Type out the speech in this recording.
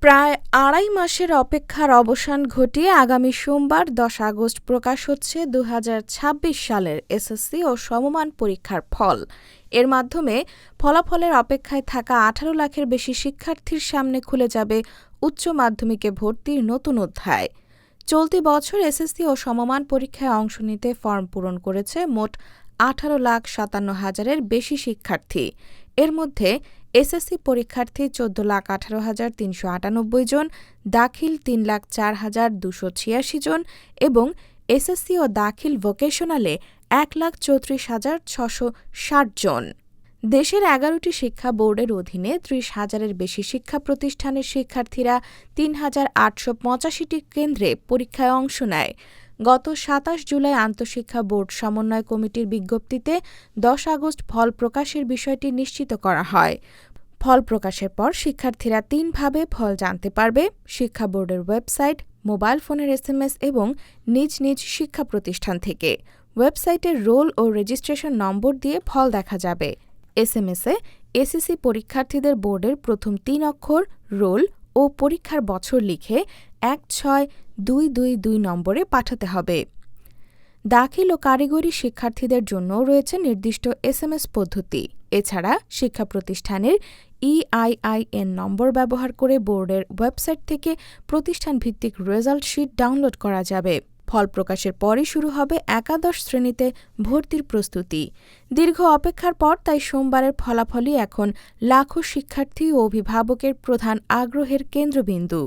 প্রায় আড়াই মাসের অপেক্ষার অবসান ঘটিয়ে আগামী সোমবার ১০ আগস্ট প্রকাশ হচ্ছে ২০২৬ সালের এসএসসি ও সমমান পরীক্ষার ফল। এর মাধ্যমে ফলাফলের অপেক্ষায় থাকা ১৮ লাখের বেশি শিক্ষার্থীর সামনে খুলে যাবে উচ্চ মাধ্যমিকে ভর্তির নতুন অধ্যায়। চলতি বছর এসএসসি ও সমমান পরীক্ষায় অংশ নিতে ফরম পূরণ করেছে মোট ১৮,৫৭,০০০-এর বেশি শিক্ষার্থী। এর মধ্যে এসএসসি পরীক্ষার্থী ১৪,১৮,৩৯৮ জন, দাখিল ৩,০৪,২৮৬ জন এবং এসএসসি ও দাখিল ভোকেশনালে ১,৩৪,৬৬০ জন। দেশের ১১টি শিক্ষা বোর্ডের অধীনে ৩০,০০০-এর বেশি শিক্ষা প্রতিষ্ঠানের শিক্ষার্থীরা ৩,৮৮৫টি কেন্দ্রে পরীক্ষায় অংশ নেয়। গত ২৭ জুলাই আন্তঃশিক্ষা বোর্ড সমন্বয় কমিটির বিজ্ঞপ্তিতে ১০ আগস্ট ফল প্রকাশের বিষয়টি নিশ্চিত করা হয়। ফল প্রকাশের পর শিক্ষার্থীরা তিনভাবে ফল জানতে পারবে: শিক্ষা বোর্ডের ওয়েবসাইট, মোবাইল ফোনের এসএমএস এবং নিজ নিজ শিক্ষা প্রতিষ্ঠান থেকে। ওয়েবসাইটের রোল ও রেজিস্ট্রেশন নম্বর দিয়ে ফল দেখা যাবে। এসএমএসে এসএসসি পরীক্ষার্থীদের বোর্ডের প্রথম ৩ অক্ষর, রোল ও পরীক্ষার বছর লিখে ১৬২২২ নম্বরে পাঠাতে হবে। দাখিল ও কারিগরি শিক্ষার্থীদের জন্য রয়েছে নির্দিষ্ট এসএমএস পদ্ধতি। এছাড়া শিক্ষা প্রতিষ্ঠানের EIIN নম্বর ব্যবহার করে বোর্ডের ওয়েবসাইট থেকে প্রতিষ্ঠানভিত্তিক রেজাল্ট শিট ডাউনলোড করা যাবে। ফল প্রকাশের পরই শুরু হবে একাদশ শ্রেণীতে ভর্তির প্রস্তুতি। দীর্ঘ অপেক্ষার পর তাই সোমবারের ফলাফলই এখন লাখো শিক্ষার্থী ও অভিভাবকের প্রধান আগ্রহের কেন্দ্রবিন্দু।